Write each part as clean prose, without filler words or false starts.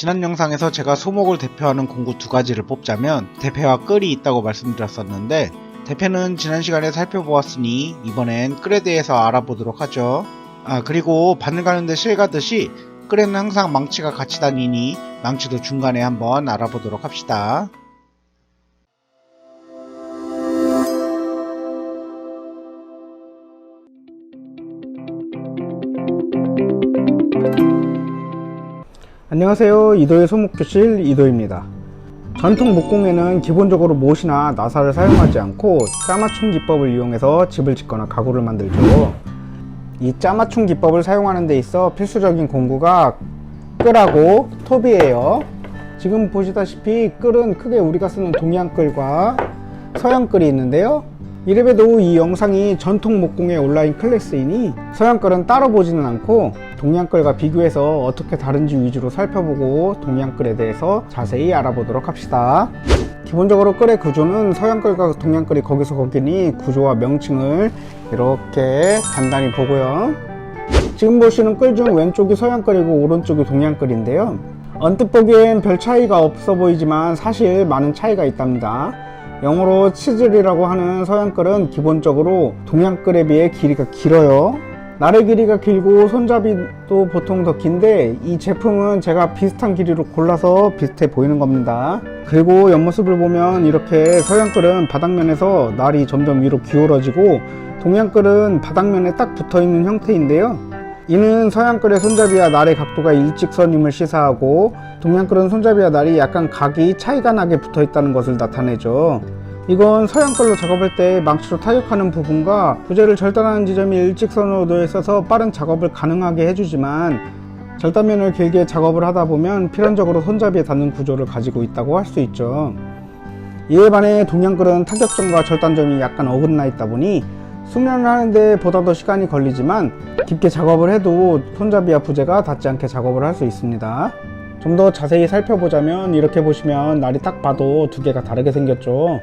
지난 영상에서 제가 소목을 대표하는 공구 두 가지를 뽑자면 대패와 끌이 있다고 말씀드렸었는데, 대패는 지난 시간에 살펴보았으니 이번엔 끌에 대해서 알아보도록 하죠. 그리고 바늘 가는데 실 가듯이 끌에는 항상 망치가 같이 다니니 망치도 중간에 한번 알아보도록 합시다. 안녕하세요. 이도의 소목교실 이도입니다. 전통 목공에는 기본적으로 못이나 나사를 사용하지 않고 짜맞춤 기법을 이용해서 집을 짓거나 가구를 만들죠. 이 짜맞춤 기법을 사용하는 데 있어 필수적인 공구가 끌하고 톱이에요. 지금 보시다시피 끌은 크게 우리가 쓰는 동양끌과 서양끌이 있는데요. 이래봬도 이 영상이 전통 목공의 온라인 클래스이니 서양끌은 따로 보지는 않고 동양끌과 비교해서 어떻게 다른지 위주로 살펴보고 동양끌에 대해서 자세히 알아보도록 합시다. 기본적으로 끌의 구조는 서양끌과 동양끌이 거기서 거기니 구조와 명칭을 이렇게 간단히 보고요. 지금 보시는 끌 중 왼쪽이 서양끌이고 오른쪽이 동양끌인데요. 언뜻 보기엔 별 차이가 없어 보이지만 사실 많은 차이가 있답니다. 영어로 치즐이라고 하는 서양끌은 기본적으로 동양끌에 비해 길이가 길어요. 날의 길이가 길고 손잡이도 보통 더 긴데 이 제품은 제가 비슷한 길이로 골라서 비슷해 보이는 겁니다. 그리고 옆모습을 보면 이렇게 서양끌은 바닥면에서 날이 점점 위로 기울어지고 동양끌은 바닥면에 딱 붙어있는 형태인데요. 이는 서양끌의 손잡이와 날의 각도가 일직선임을 시사하고 동양끌은 손잡이와 날이 약간 각이 차이가 나게 붙어 있다는 것을 나타내죠. 이건 서양끌로 작업할 때 망치로 타격하는 부분과 부재를 절단하는 지점이 일직선으로 놓여 있어서 빠른 작업을 가능하게 해주지만 절단면을 길게 작업을 하다 보면 필연적으로 손잡이에 닿는 구조를 가지고 있다고 할 수 있죠. 이에 반해 동양끌은 타격점과 절단점이 약간 어긋나 있다 보니 숙련을 하는데 보다 더 시간이 걸리지만 깊게 작업을 해도 손잡이와 부재가 닿지 않게 작업을 할 수 있습니다. 좀 더 자세히 살펴보자면 이렇게 보시면 날이 딱 봐도 두 개가 다르게 생겼죠.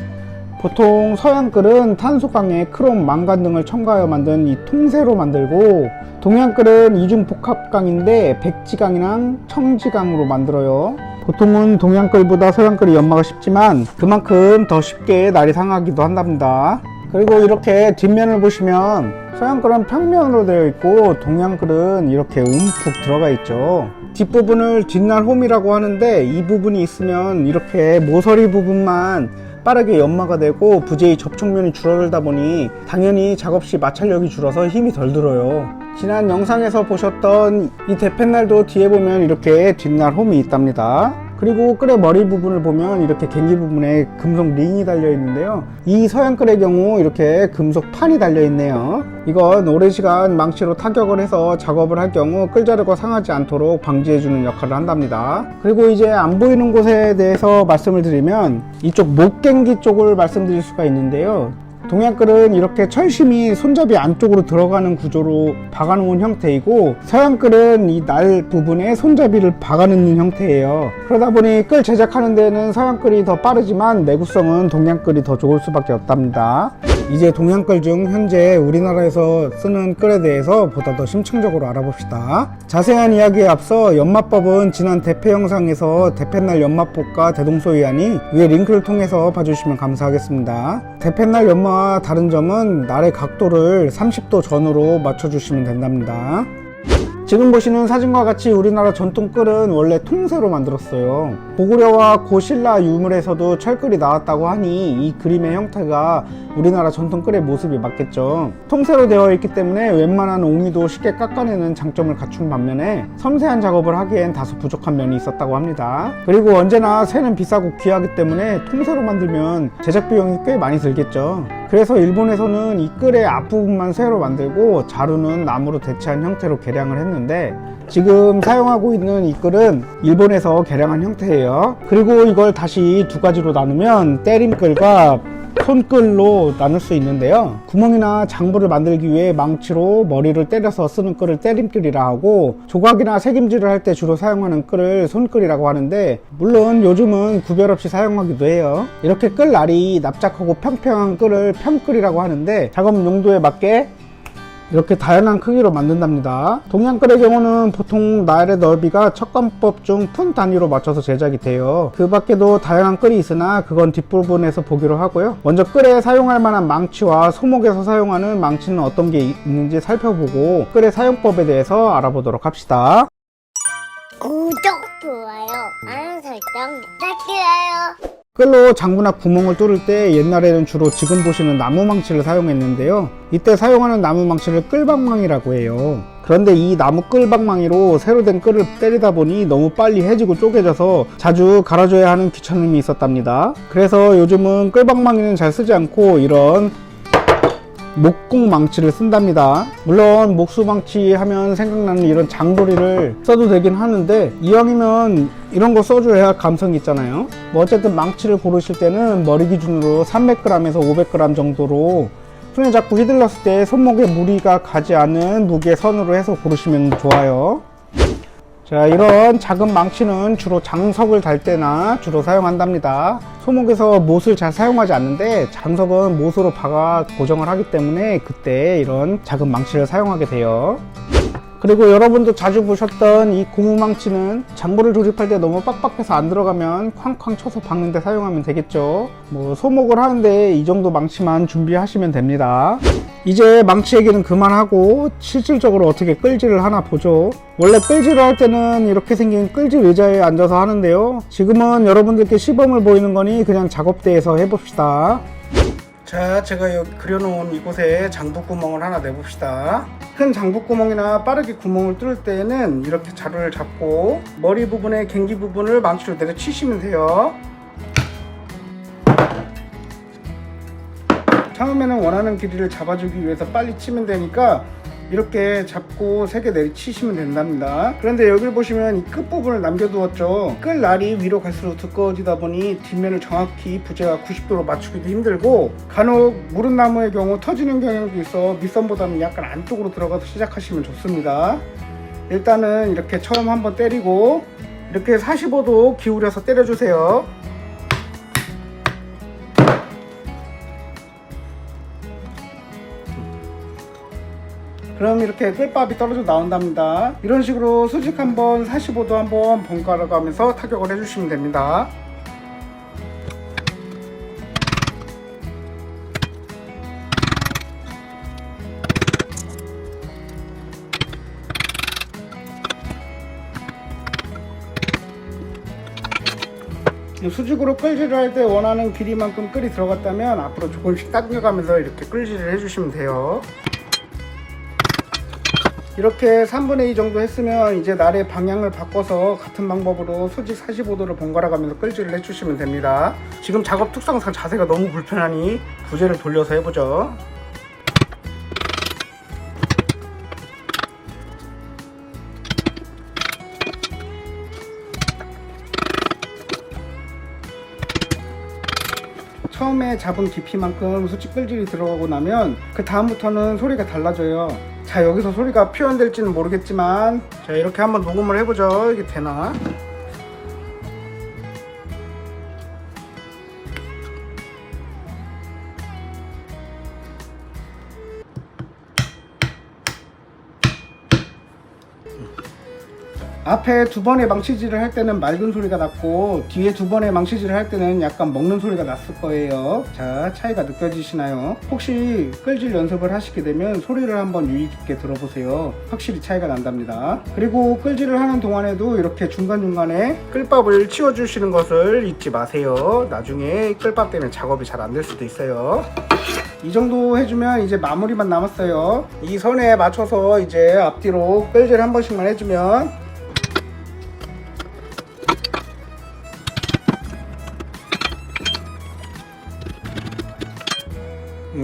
보통 서양끌은 탄소강에 크롬, 망간 등을 첨가하여 만든 이 통세로 만들고 동양끌은 이중 복합강인데 백지강이랑 청지강으로 만들어요. 보통은 동양끌보다 서양끌이 연마가 쉽지만 그만큼 더 쉽게 날이 상하기도 한답니다. 그리고 이렇게 뒷면을 보시면 서양끌은 평면으로 되어 있고 동양끌은 이렇게 움푹 들어가 있죠. 뒷부분을 뒷날 홈이라고 하는데 이 부분이 있으면 이렇게 모서리 부분만 빠르게 연마가 되고 부재의 접촉면이 줄어들다 보니 당연히 작업 시 마찰력이 줄어서 힘이 덜 들어요. 지난 영상에서 보셨던 이 대패날도 뒤에 보면 이렇게 뒷날 홈이 있답니다. 그리고 끌의 머리 부분을 보면 이렇게 갱기 부분에 금속 링이 달려 있는데요. 이 서양끌의 경우 이렇게 금속 판이 달려 있네요. 이건 오랜 시간 망치로 타격을 해서 작업을 할 경우 끌자루가 상하지 않도록 방지해주는 역할을 한답니다. 그리고 이제 안 보이는 곳에 대해서 말씀을 드리면 이쪽 목갱기 쪽을 말씀드릴 수가 있는데요. 동양끌은 이렇게 철심이 손잡이 안쪽으로 들어가는 구조로 박아놓은 형태이고 서양끌은 이 날 부분에 손잡이를 박아놓는 형태예요. 그러다 보니 끌 제작하는 데는 서양끌이 더 빠르지만 내구성은 동양끌이 더 좋을 수밖에 없답니다. 이제 동양끌 중 현재 우리나라에서 쓰는 끌에 대해서 보다 더 심층적으로 알아봅시다. 자세한 이야기에 앞서 연마법은 지난 대패 영상에서 대패날 연마법과 대동소이하니 위에 링크를 통해서 봐주시면 감사하겠습니다. 대패날 연마와 다른 점은 날의 각도를 30도 전후로 맞춰주시면 된답니다. 지금 보시는 사진과 같이 우리나라 전통 끌은 원래 통세로 만들었어요. 고구려와 고신라 유물에서도 철끌이 나왔다고 하니 이 그림의 형태가 우리나라 전통 끌의 모습이 맞겠죠. 통세로 되어 있기 때문에 웬만한 옹이도 쉽게 깎아내는 장점을 갖춘 반면에 섬세한 작업을 하기엔 다소 부족한 면이 있었다고 합니다. 그리고 언제나 쇠는 비싸고 귀하기 때문에 통세로 만들면 제작 비용이 꽤 많이 들겠죠. 그래서 일본에서는 이 끌의 앞부분만 쇠로 만들고 자루는 나무로 대체한 형태로 개량을 했는데 지금 사용하고 있는 이 끌은 일본에서 개량한 형태예요. 그리고 이걸 다시 두 가지로 나누면 때림끌과 손끌로 나눌 수 있는데요. 구멍이나 장부를 만들기 위해 망치로 머리를 때려서 쓰는 끌을 때림끌이라 하고 조각이나 색임질을 할 때 주로 사용하는 끌을 손끌이라고 하는데 물론 요즘은 구별 없이 사용하기도 해요. 이렇게 끌날이 납작하고 평평한 끌을 평끌이라고 하는데 작업 용도에 맞게 이렇게 다양한 크기로 만든답니다. 동양끌의 경우는 보통 나일의 넓이가 척관법 중 푼 단위로 맞춰서 제작이 돼요. 그 밖에도 다양한 끌이 있으나 그건 뒷부분에서 보기로 하고요. 먼저 끌에 사용할 만한 망치와 소목에서 사용하는 망치는 어떤 게 있는지 살펴보고 끌의 사용법에 대해서 알아보도록 합시다. 구독, 좋아요, 알람 설정 부탁드려요. 끌로 장구나 구멍을 뚫을 때 옛날에는 주로 지금 보시는 나무 망치를 사용했는데요. 이때 사용하는 나무 망치를 끌방망이라고 해요. 그런데 이 나무 끌방망이로 새로 된 끌을 때리다 보니 너무 빨리 해지고 쪼개져서 자주 갈아줘야 하는 귀찮음이 있었답니다. 그래서 요즘은 끌방망이는 잘 쓰지 않고 이런 목공 망치를 쓴답니다. 물론 목수망치 하면 생각나는 이런 장도리를 써도 되긴 하는데 이왕이면 이런 거 써줘야 감성이 있잖아요. 뭐 어쨌든 망치를 고르실 때는 머리 기준으로 300g에서 500g 정도로 손에 잡고 휘둘렀을 때 손목에 무리가 가지 않은 무게 선으로 해서 고르시면 좋아요. 자, 이런 작은 망치는 주로 장석을 달 때나 주로 사용한답니다. 소목에서 못을 잘 사용하지 않는데 장석은 못으로 박아 고정을 하기 때문에 그때 이런 작은 망치를 사용하게 돼요. 그리고 여러분도 자주 보셨던 이 고무망치는 장보를 조립할 때 너무 빡빡해서 안 들어가면 쾅쾅 쳐서 박는 데 사용하면 되겠죠. 뭐 소목을 하는데 이 정도 망치만 준비하시면 됩니다. 이제 망치 얘기는 그만하고 실질적으로 어떻게 끌질을 하나 보죠. 원래 끌질을 할 때는 이렇게 생긴 끌질 의자에 앉아서 하는데요. 지금은 여러분들께 시범을 보이는 거니 그냥 작업대에서 해봅시다. 자, 제가 여기 그려놓은 이곳에 장부구멍을 하나 내봅시다. 큰 장부구멍이나 빠르게 구멍을 뚫을 때에는 이렇게 자루를 잡고 머리 부분에 갱기 부분을 망치로 내려치시면 돼요. 처음에는 원하는 길이를 잡아주기 위해서 빨리 치면 되니까 이렇게 잡고 3개 내리치시면 된답니다. 그런데 여기 보시면 이 끝부분을 남겨두었죠. 끌 날이 위로 갈수록 두꺼워지다 보니 뒷면을 정확히 부재와 90도로 맞추기도 힘들고 간혹 무릇나무의 경우 터지는 경향도 있어 밑선보다는 약간 안쪽으로 들어가서 시작하시면 좋습니다. 일단은 이렇게 처음 한번 때리고 이렇게 45도 기울여서 때려주세요. 그럼 이렇게 끌밥이 떨어져 나온답니다. 이런 식으로 수직 한번 45도 한번 번갈아 가면서 타격을 해주시면 됩니다. 수직으로 끌질을 할 때 원하는 길이만큼 끌이 들어갔다면 앞으로 조금씩 당겨가면서 이렇게 끌질을 해주시면 돼요. 이렇게 3분의 2 정도 했으면 이제 날의 방향을 바꿔서 같은 방법으로 수직 45도를 번갈아 가면서 끌질을 해주시면 됩니다. 지금 작업 특성상 자세가 너무 불편하니 부재를 돌려서 해보죠. 처음에 잡은 깊이만큼 수직 끌질이 들어가고 나면 그 다음부터는 소리가 달라져요. 자, 여기서 소리가 표현될지는 모르겠지만 자, 이렇게 한번 녹음을 해보죠. 이게 되나? 앞에 2번의 망치질을 할 때는 맑은 소리가 났고 뒤에 2번의 망치질을 할 때는 약간 먹는 소리가 났을 거예요. 자, 차이가 느껴지시나요? 혹시 끌질 연습을 하시게 되면 소리를 한번 유의 깊게 들어보세요. 확실히 차이가 난답니다. 그리고 끌질을 하는 동안에도 이렇게 중간중간에 끌밥을 치워주시는 것을 잊지 마세요. 나중에 끌밥 때문에 작업이 잘 안 될 수도 있어요. 이 정도 해주면 이제 마무리만 남았어요. 이 선에 맞춰서 이제 앞뒤로 끌질 한 번씩만 해주면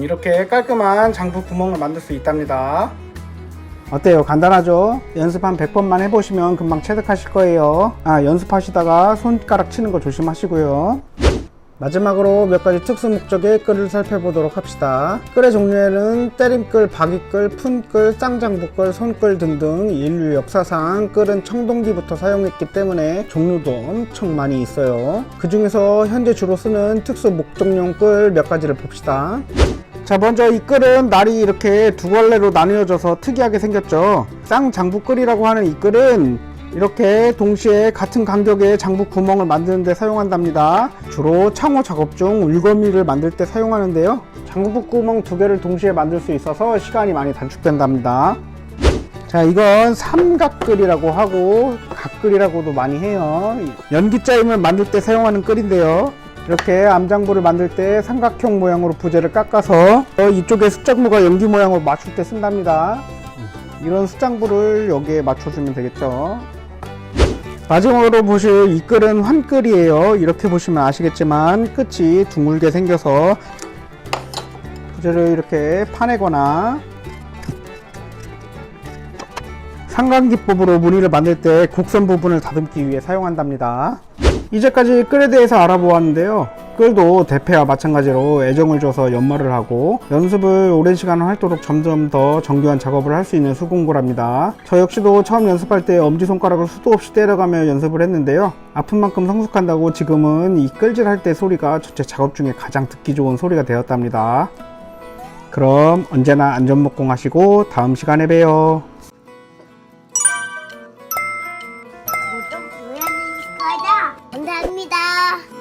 이렇게 깔끔한 장부 구멍을 만들 수 있답니다. 어때요? 간단하죠? 연습 한 100번만 해보시면 금방 체득하실 거예요. 연습하시다가 손가락 치는 거 조심하시고요. 마지막으로 몇 가지 특수 목적의 끌을 살펴보도록 합시다. 끌의 종류에는 때림끌, 박이끌, 푼끌, 쌍장부끌, 손끌 등등 인류 역사상 끌은 청동기부터 사용했기 때문에 종류도 엄청 많이 있어요. 그 중에서 현재 주로 쓰는 특수 목적용 끌 몇 가지를 봅시다. 자, 먼저 이 끌은 날이 이렇게 두 갈래로 나뉘어져서 특이하게 생겼죠. 쌍장부끌이라고 하는 이 끌은 이렇게 동시에 같은 간격의 장부 구멍을 만드는 데 사용한답니다. 주로 창호 작업 중 울거미를 만들 때 사용하는데요. 장부 구멍 두 개를 동시에 만들 수 있어서 시간이 많이 단축된답니다. 자, 이건 삼각끌이라고 하고 각끌이라고도 많이 해요. 연기짜임을 만들 때 사용하는 끌인데요. 이렇게 암장부를 만들 때 삼각형 모양으로 부재를 깎아서 이쪽에 숫장부가 연기 모양으로 맞출 때 쓴답니다. 이런 숫장부를 여기에 맞춰주면 되겠죠. 마지막으로 보실 이 끌은 환끌이에요. 이렇게 보시면 아시겠지만 끝이 둥글게 생겨서 부재를 이렇게 파내거나 상간기법으로 무늬를 만들 때 곡선 부분을 다듬기 위해 사용한답니다. 이제까지 끌에 대해서 알아보았는데요. 끌도 대패와 마찬가지로 애정을 줘서 연마를 하고 연습을 오랜 시간 하도록 점점 더 정교한 작업을 할 수 있는 수공구랍니다. 저 역시도 처음 연습할 때 엄지손가락을 수도 없이 때려가며 연습을 했는데요. 아픈 만큼 성숙한다고 지금은 이 끌질 할 때 소리가 전체 작업 중에 가장 듣기 좋은 소리가 되었답니다. 그럼 언제나 안전목공 하시고 다음 시간에 봬요. 구독, 좋아요, 감사합니다.